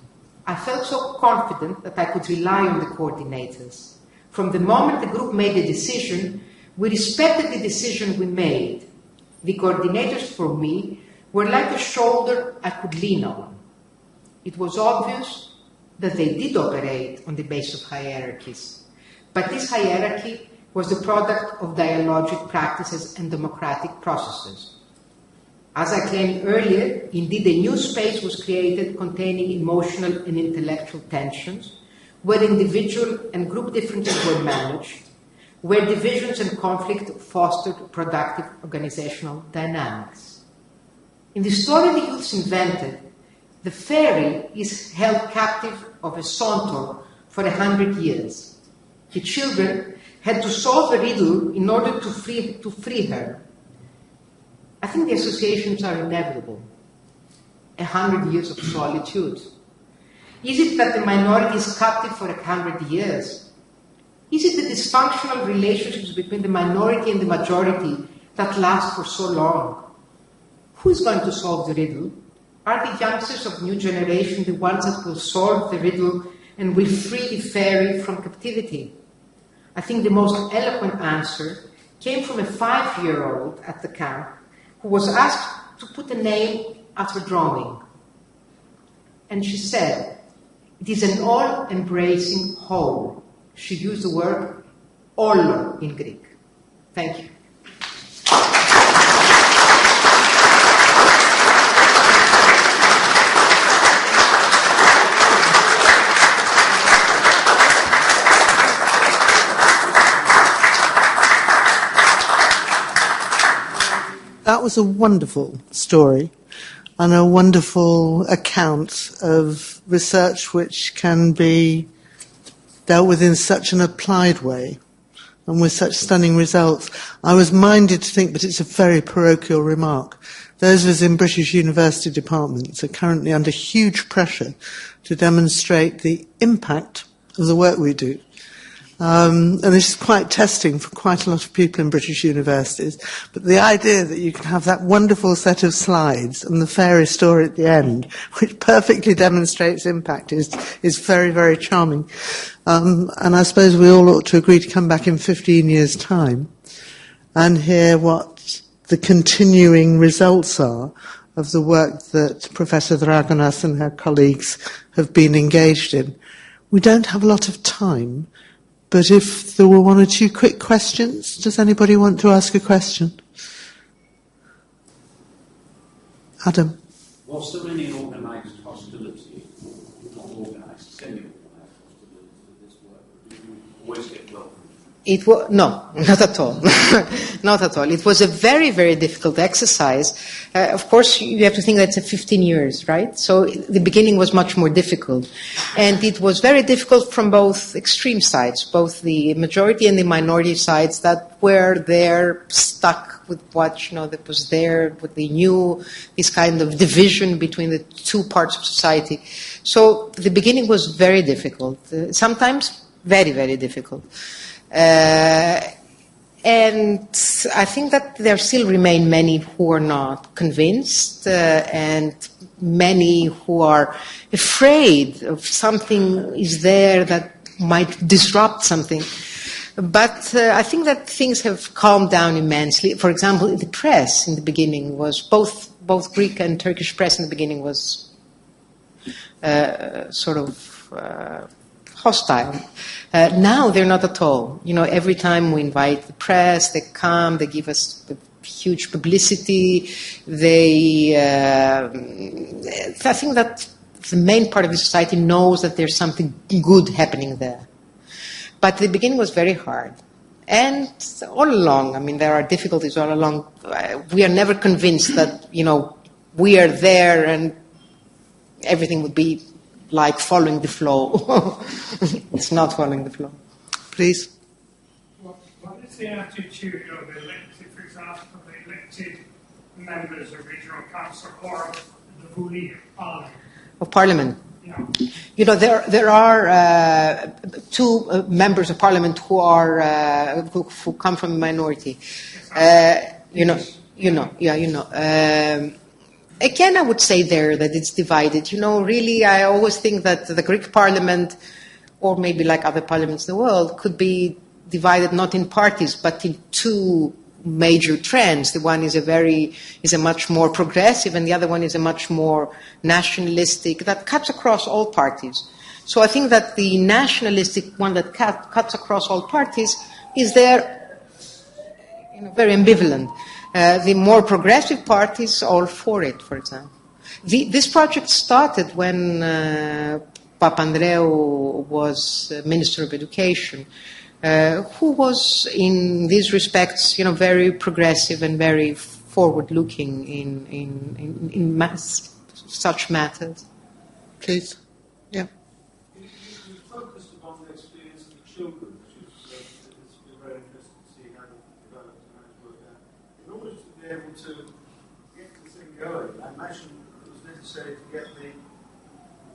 I felt so confident that I could rely on the coordinators. From the moment the group made a decision, we respected the decision we made. The coordinators for me were like a shoulder I could lean on. It was obvious that they did operate on the basis of hierarchies. But this hierarchy was the product of dialogic practices and democratic processes. As I claimed earlier, indeed a new space was created containing emotional and intellectual tensions, where individual and group differences were managed, where divisions and conflict fostered productive organizational dynamics. In the story the youths invented, the fairy is held captive of a centaur for 100 years. The children had to solve a riddle in order to free her. I think the associations are inevitable. 100 years of solitude. Is it that the minority is captive for 100 years? Is it the dysfunctional relationships between the minority and the majority that last for so long? Who is going to solve the riddle? Are the youngsters of new generation the ones that will solve the riddle and will free the fairy from captivity? I think the most eloquent answer came from a 5-year-old at the camp who was asked to put a name after drawing. And she said, it is an all-embracing whole. She used the word όλο in Greek. Thank you. That was a wonderful story and a wonderful account of research which can be dealt with in such an applied way and with such stunning results. I was minded to think, but it's a very parochial remark, those of us in British university departments are currently under huge pressure to demonstrate the impact of the work we do. And this is quite testing for quite a lot of people in British universities. But the idea that you can have that wonderful set of slides and the fairy story at the end, which perfectly demonstrates impact, is very, very charming. And I suppose we all ought to agree to come back in 15 years' time and hear what the continuing results are of the work that Professor Dragonas and her colleagues have been engaged in. We don't have a lot of time, but if there were one or two quick questions, does anybody want to ask a question? Adam. Was there any organised hostility, not organised, semi-organised hostility to this work? Did you always get welcomed? No, not at all. Not at all. It was a very, very difficult exercise. Of course, you have to think that it's 15 years, right? So the beginning was much more difficult. And it was very difficult from both extreme sides, both the majority and the minority sides that were there stuck with what, that was there, what they knew, this kind of division between the two parts of society. So the beginning was very difficult, sometimes very, very difficult. And I think that there still remain many who are not convinced and many who are afraid of something is there that might disrupt something. But I think that things have calmed down immensely. For example, the press in the beginning was, both Greek and Turkish press in the beginning was hostile. Now they're not at all. Every time we invite the press, they come, they give us huge publicity. I think that the main part of the society knows that there's something good happening there. But the beginning was very hard. And all along, there are difficulties all along. We are never convinced that, we are there and everything would be like following the flow. It's not following the flow. Please. What is the attitude of elected, for example, the elected members of regional council or the Univ parliament? Of parliament. Yeah. There are two members of parliament who are who come from a minority. Again, I would say there that it's divided. Really, I always think that the Greek parliament, or maybe like other parliaments in the world, could be divided not in parties, but in two major trends. The one is a much more progressive, and the other one is a much more nationalistic, that cuts across all parties. So I think that the nationalistic one that cuts across all parties is there, very ambivalent. The more progressive parties all for it, for example. This project started when Papandreou was Minister of Education, who was, in these respects, very progressive and very forward-looking in such matters. Please. Yeah. You focused upon the experience of the children, which is it's been very interesting to see how they've developed and how it's worked out. In order to be able to get the thing going, I imagine it was necessary to get the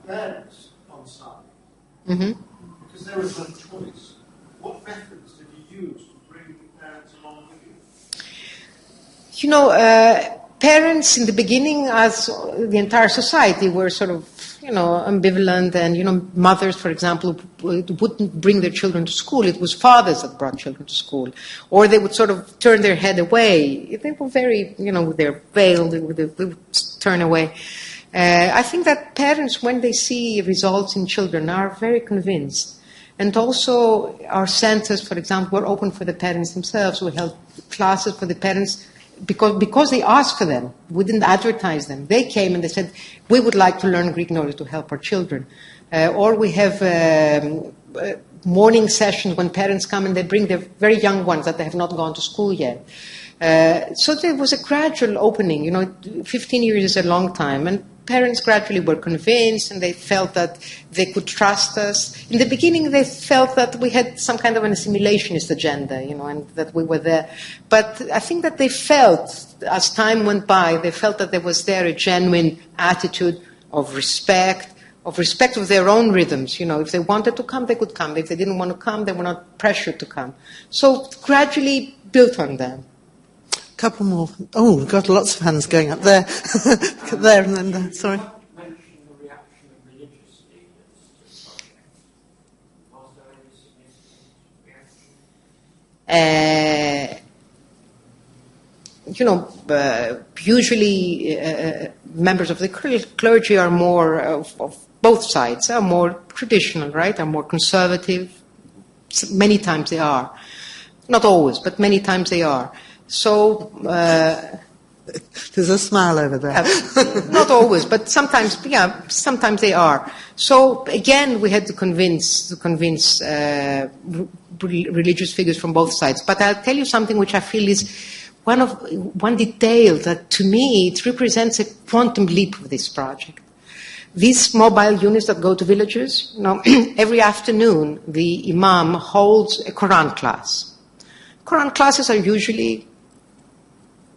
parents on side. Mm-hmm. Because there was no choice. What methods did you use to bring the parents along with you? Parents in the beginning, as the entire society, were sort of, ambivalent, and, mothers, for example, wouldn't bring their children to school. It was fathers that brought children to school. Or they would sort of turn their head away. They were very, with their veil, they would turn away. I think that parents, when they see results in children, are very convinced. And also, our centers, for example, were open for the parents themselves. We held classes for the parents because they asked for them. We didn't advertise them. They came and they said, we would like to learn Greek in order to help our children. Or we have morning sessions when parents come and they bring their very young ones that they have not gone to school yet. So there was a gradual opening. 15 years is a long time. And parents gradually were convinced and they felt that they could trust us. In the beginning, they felt that we had some kind of an assimilationist agenda, and that we were there. But I think that they felt, as time went by, they felt that there was there a genuine attitude of respect of their own rhythms. If they wanted to come, they could come. If they didn't want to come, they were not pressured to come. So gradually built on them. Couple more. Oh, we've got lots of hands going up there. There and then there. Sorry. Mention the reaction of religious leaders to the project. Was there any significant usually members of the clergy are more of both sides, are more traditional, right? Are more conservative. Many times they are. Not always, but many times they are. So there's a smile over there. Not always, but sometimes, sometimes they are. So again, we had to convince religious figures from both sides. But I'll tell you something which I feel is one detail that to me it represents a quantum leap of this project. These mobile units that go to villages, every afternoon the imam holds a Quran class. Quran classes are usually,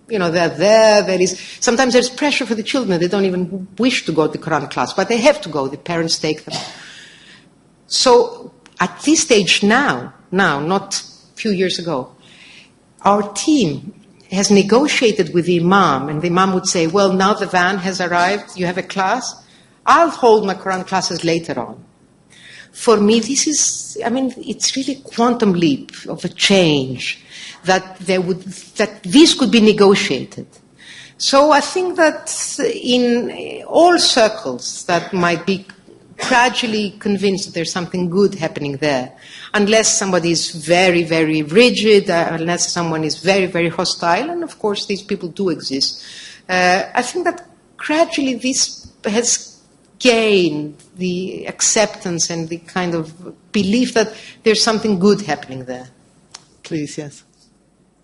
they're there. Sometimes there's pressure for the children. They don't even wish to go to the Quran class, but they have to go. The parents take them. So at this stage now, not a few years ago, our team has negotiated with the imam, and the imam would say, well, now the van has arrived, you have a class, I'll hold my Quran classes later on. For me, it's really a quantum leap of a change that this could be negotiated. So I think that in all circles that might be gradually convinced that there's something good happening there, unless somebody is very, very rigid, unless someone is very, very hostile, and of course these people do exist. I think that gradually this has gained the acceptance and the kind of belief that there's something good happening there. Please, yes.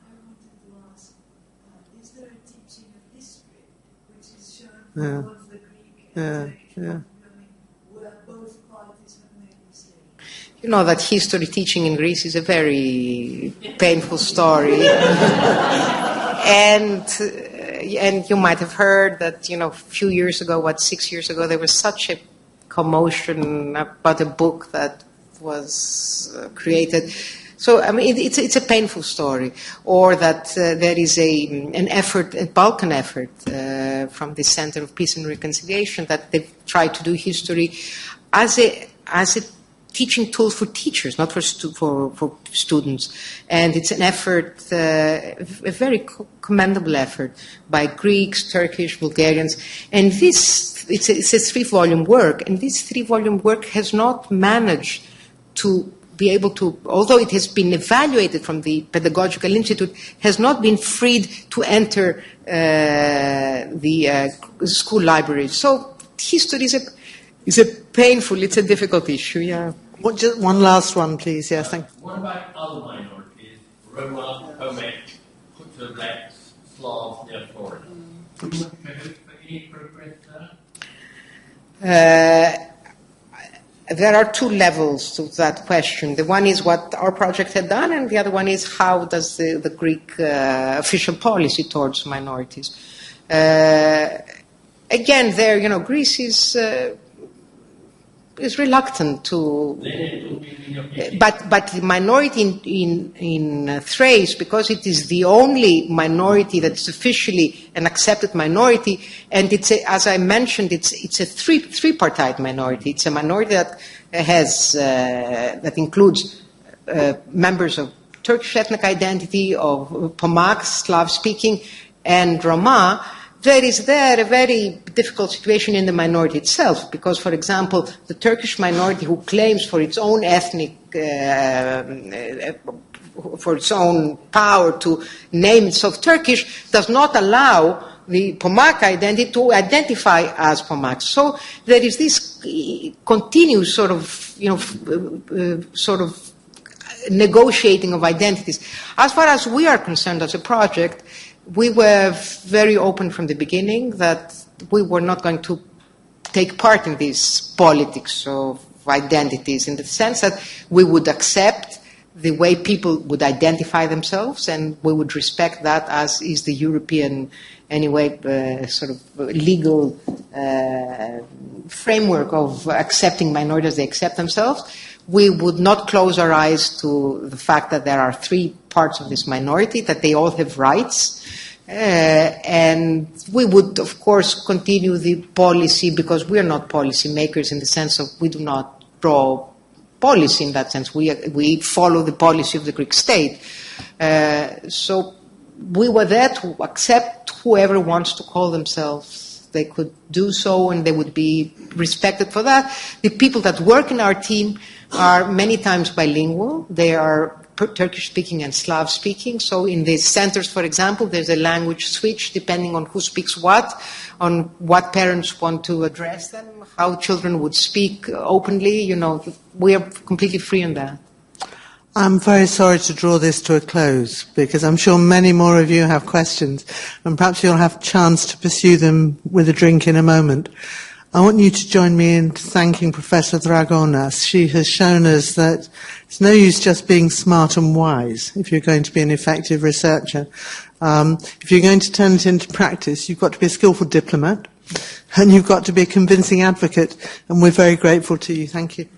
I wanted to ask, is there a teaching of history which is shown Yeah. from both the Greek and Turkish where both parties have made mistakes? You know that history teaching in Greece is a very painful story. And you might have heard that, a few years ago, 6 years ago, there was such a commotion about a book that was created. So, it's a painful story. Or that there is an effort, a Balkan effort from the Center of Peace and Reconciliation that they've tried to do history as a teaching tool for teachers, not for students. And it's an effort, a very commendable effort by Greeks, Turkish, Bulgarians. And it's a 3-volume work. And this 3-volume work has not managed to be able to, although it has been evaluated from the Pedagogical Institute, has not been freed to enter the school libraries. So history is a painful, it's a difficult issue, yeah. Just one last one, please. Yes, thank you. What about other minorities? Roma, Pomet, Hutu, Blacks, Slavs, diaspora? Do you want to hope for any progress there? There are two levels to that question. The one is what our project had done, and the other one is how does the Greek official policy towards minorities. Again, there, Greece is reluctant to, but the minority in Thrace, because it is the only minority that's officially an accepted minority, and as I mentioned, it's a three-partite minority. It's a minority that that includes members of Turkish ethnic identity, of Pomak, Slav-speaking, and Roma. There is a very difficult situation in the minority itself, because, for example, the Turkish minority who claims for its own ethnic, for its own power to name itself Turkish, does not allow the Pomak identity to identify as Pomak. So there is this continuous sort of negotiating of identities. As far as we are concerned as a project, we were very open from the beginning that we were not going to take part in this politics of identities, in the sense that we would accept the way people would identify themselves, and we would respect that as is the European, anyway, sort of legal framework of accepting minorities as they accept themselves. We would not close our eyes to the fact that there are 3 parts of this minority, that they all have rights. And we would, of course, continue the policy, because we are not policy makers in the sense of we do not draw policy in that sense. We follow the policy of the Greek state. So we were there to accept whoever wants to call themselves. They could do so, and they would be respected for that. The people that work in our team are many times bilingual. They are Turkish-speaking and Slav-speaking. So in the centers, for example, there's a language switch depending on who speaks what, on what parents want to address them, how children would speak openly. You know, we are completely free on that. I'm very sorry to draw this to a close, because I'm sure many more of you have questions, and perhaps you'll have a chance to pursue them with a drink in a moment. I want you to join me in thanking Professor Dragonas. She has shown us that it's no use just being smart and wise if you're going to be an effective researcher. If you're going to turn it into practice, you've got to be a skillful diplomat, and you've got to be a convincing advocate, and we're very grateful to you. Thank you.